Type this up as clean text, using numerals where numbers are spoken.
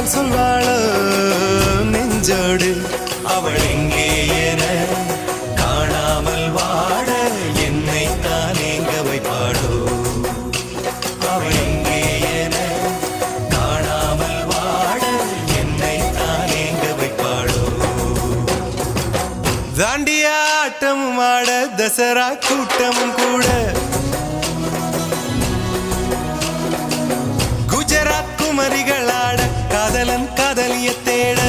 காதல் சொல்வாளோ நெஞ்சோடு அவள் எங்கே என காணாமல் வாட என்னை தான் எங்க வைப்பாளோ அவள் எங்கே என காணாமல் வாட என்னை தான் எங்க வைப்பாளோ தாண்டியா ஆட்டமும் ஆட தசரா கூட்டமும் கூட குஜராத் குமரிகளாட காதலன் காதலிய தேட